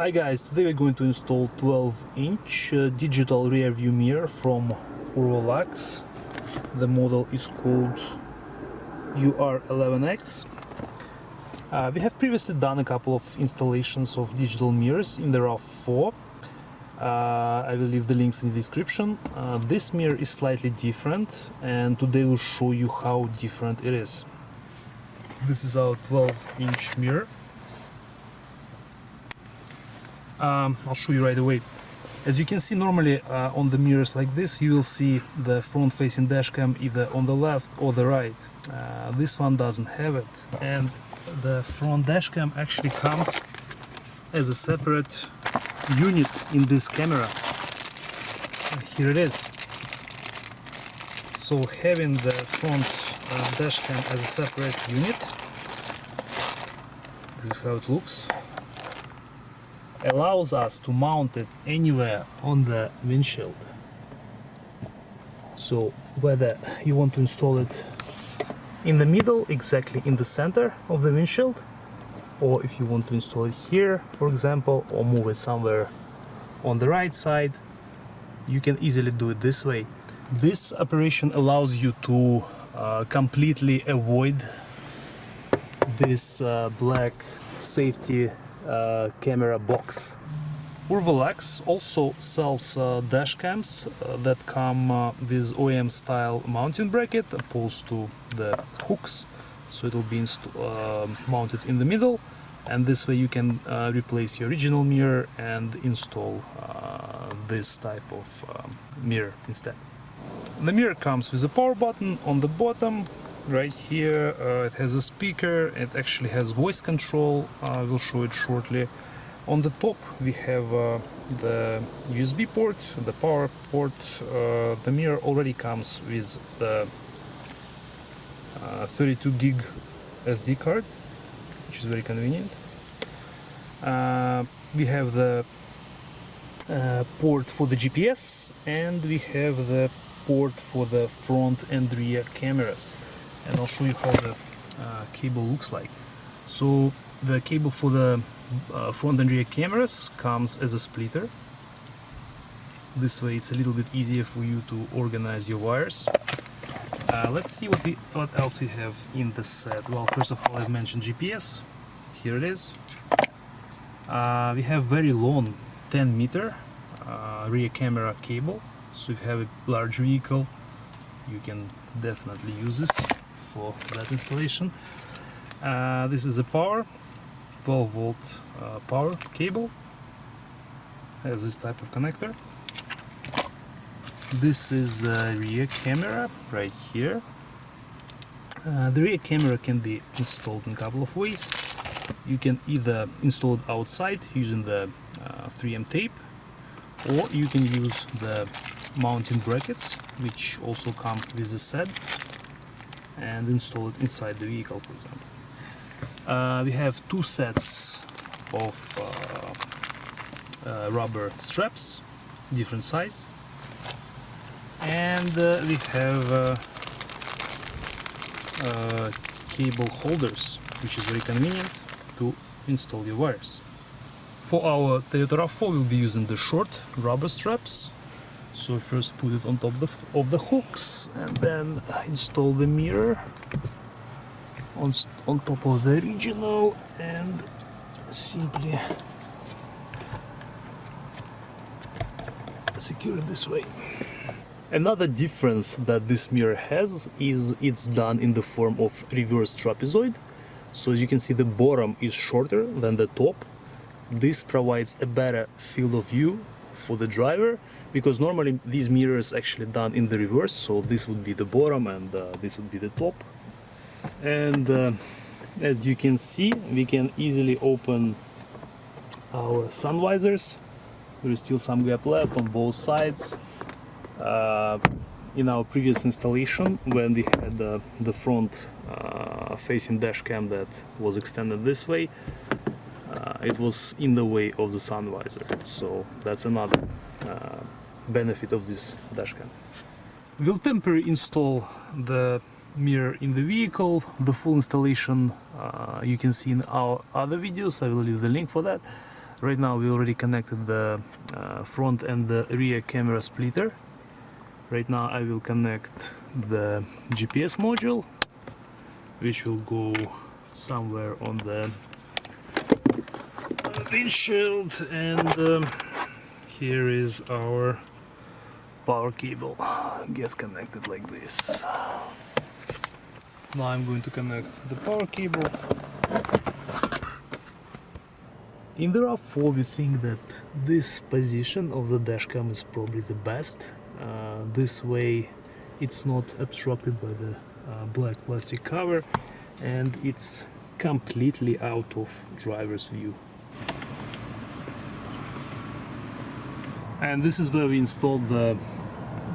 Hi guys, today we're going to install 12-inch digital rear view mirror from Urvolux. The model is called UR11X. We have previously done a couple of installations of digital mirrors in the RAV4. I will leave the links in the description. This mirror is slightly different, and today we'll show you how different it is. This is our 12-inch mirror. I'll show you right away. As you can see, normally on the mirrors like this, you will see the front-facing dashcam either on the left or the right. This one doesn't have it, and the front dashcam actually comes as a separate unit in this camera. Here it is. So having the front dashcam as a separate unit, this is how it looks, allows us to mount it anywhere on the windshield. So whether you want to install it in the middle, exactly in the center of the windshield, or if you want to install it here, for example, or move it somewhere on the right side, you can easily do it this way. This operation allows you to completely avoid this black safety camera box. Urvolux also sells dash cams that come with OEM style mounting bracket opposed to the hooks, so it will be mounted in the middle, and this way you can replace your original mirror and install this type of mirror instead. The mirror comes with a power button on the bottom. Right here it has a speaker, it actually has voice control, I will show it shortly. On the top we have the USB port, the power port. The mirror already comes with the 32 gig SD card, which is very convenient. We have the port for the GPS, and we have the port for the front and rear cameras. And I'll show you how the cable looks like. So the cable for the front and rear cameras comes as a splitter. This way it's a little bit easier for you to organize your wires. Let's see what else we have in the set. Well, first of all, I've mentioned GPS. Here it is. We have very long 10-meter rear camera cable. So if you have a large vehicle, you can definitely use this for that installation. This is a 12-volt power cable. Has this type of connector. This is a rear camera right here. The rear camera can be installed in a couple of ways. You can either install it outside using the 3M tape, or you can use the mounting brackets, which also come with the set, and install it inside the vehicle, for example. We have two sets of rubber straps, different size, and we have cable holders, which is very convenient to install your wires. For our Toyota RAV4 we'll be using the short rubber straps. So first put it on top of the hooks, and then install the mirror on top of the original, and simply secure it this way. Another difference that this mirror has is it's done in the form of reverse trapezoid. So as you can see, the bottom is shorter than the top. This provides a better field of view for the driver, because normally these mirrors actually done in the reverse, so this would be the bottom and this would be the top. And as you can see, we can easily open our sun visors. There is still some gap left on both sides. In our previous installation, when we had the front facing dash cam that was extended this way, it was in the way of the sun visor, so that's another benefit of this dashcam. We'll temporarily install the mirror in the vehicle. The full installation you can see in our other videos. I will leave the link for that. Right now we already connected the front and the rear camera splitter. Right now I will connect the GPS module, which will go somewhere on the windshield, and here is our power cable. Gets connected like this. Now I'm going to connect the power cable. In the RAV4 we think that this position of the dashcam is probably the best. This way it's not obstructed by the black plastic cover, and it's completely out of driver's view. And this is where we installed the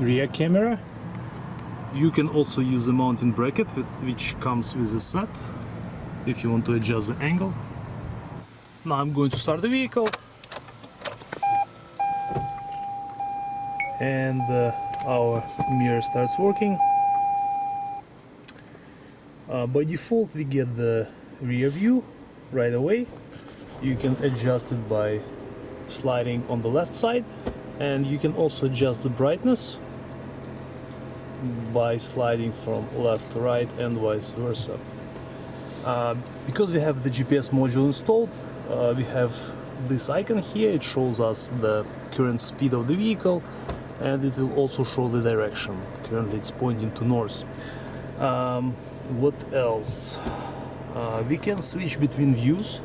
rear camera. You can also use a mounting bracket which comes with a set if you want to adjust the angle. Now I'm going to start the vehicle, and our mirror starts working. By default we get the rear view right away. You can adjust it by sliding on the left side, and you can also adjust the brightness by sliding from left to right and vice versa. Because we have the GPS module installed, we have this icon here. It shows us the current speed of the vehicle, and it will also show the direction. Currently it's pointing to north. What else? We can switch between views.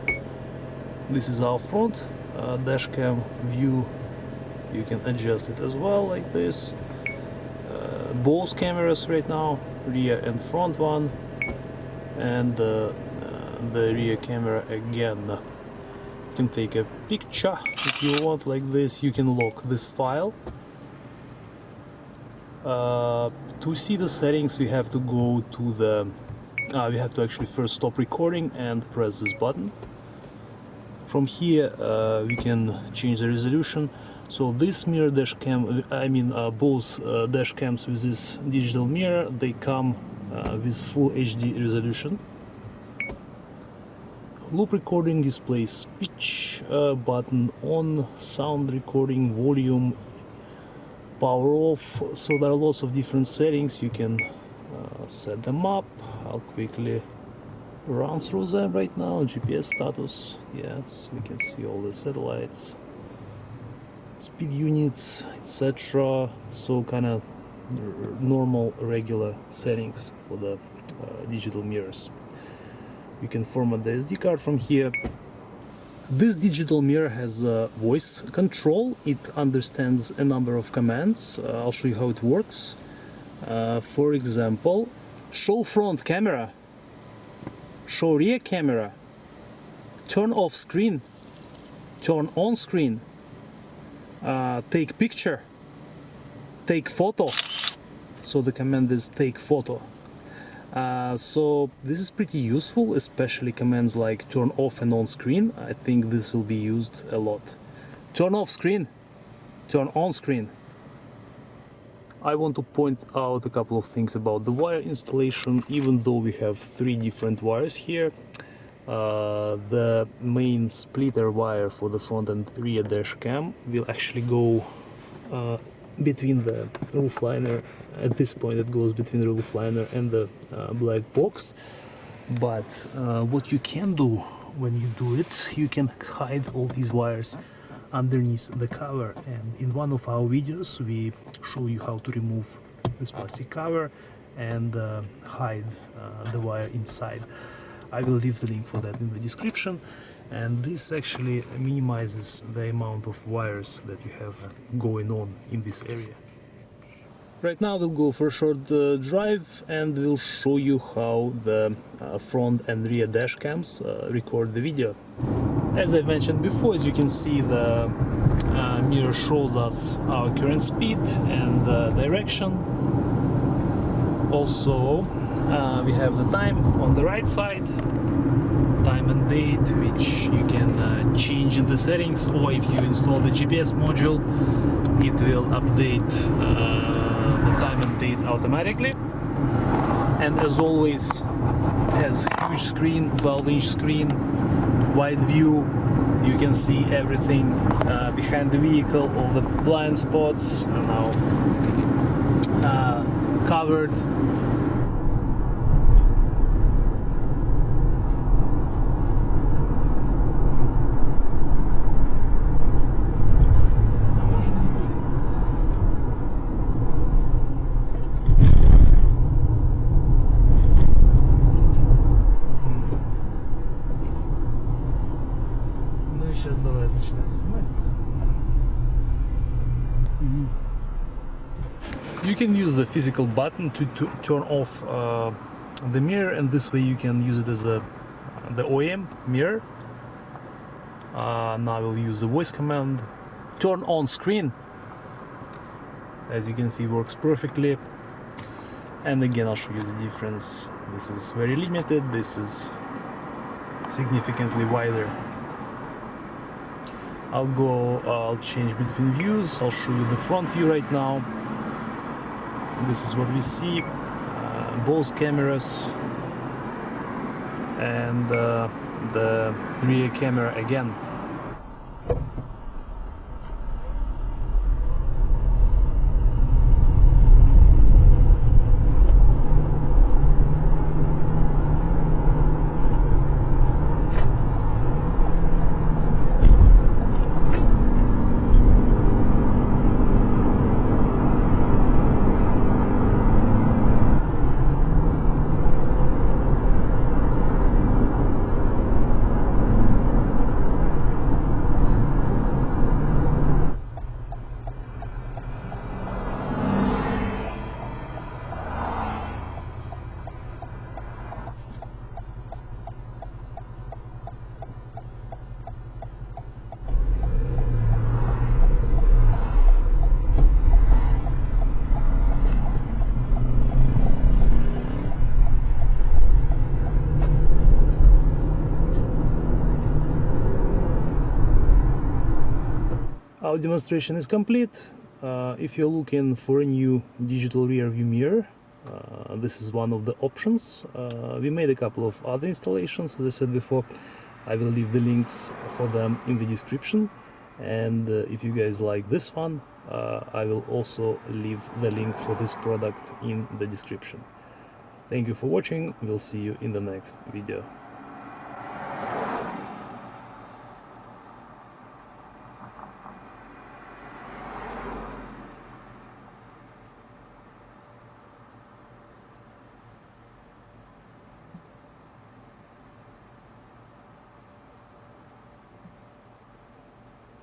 This is our front dashcam view. You can adjust it as well like this. Both cameras right now, rear and front one, and the rear camera again. You can take a picture if you want like this. You can lock this file. To see the settings we have to go to the we have to actually first stop recording and press this button. From here we can change the resolution. So this mirror dash cam, both dash cams with this digital mirror, they come with full HD resolution. Loop recording displays pitch button on, sound recording, volume, power off. So there are lots of different settings. You can set them up. I'll quickly run through them right now. GPS status, yes, we can see all the satellites, speed units, etc. So kind of normal regular settings for the digital mirrors. You can format the SD card from here. This digital mirror has voice control. It understands a number of commands. I'll show you how it works. For example, show front camera, show rear camera, turn off screen, turn on screen, take picture, take photo. So the command is take photo. So this is pretty useful, especially commands like turn off and on screen. I think this will be used a lot. Turn off screen, turn on screen. I want to point out a couple of things about the wire installation. Even though we have 3 different wires here, the main splitter wire for the front and rear dash cam will actually go between the roof liner. At this point it goes between the roof liner and the black box. But what you can do when you do it, you can hide all these wires underneath the cover, and in one of our videos we show you how to remove this plastic cover and hide the wire inside. I will leave the link for that in the description, and this actually minimizes the amount of wires that you have going on in this area. Right now we'll go for a short drive, and we'll show you how the front and rear dash cams record the video. As I've mentioned before, as you can see, the mirror shows us our current speed and direction. Also, we have the time on the right side, time and date, which you can change in the settings, or if you install the GPS module, it will update the time and date automatically. And as always, it has huge screen, 12-inch screen, wide view, You can see everything behind the vehicle, all the blind spots are now covered. You can use the physical button to turn off the mirror, and this way you can use it as the OEM mirror. Now I will use the voice command. Turn on screen. As you can see, works perfectly. And again, I'll show you the difference. This is very limited. This is significantly wider. I'll change between views. I'll show you the front view right now. This is what we see, both cameras, and the rear camera again. Our demonstration is complete. If you're looking for a new digital rear view mirror, this is one of the options. We made a couple of other installations, as I said before. I will leave the links for them in the description, and if you guys like this one, I will also leave the link for this product in the description. Thank you for watching. We'll see you in the next video.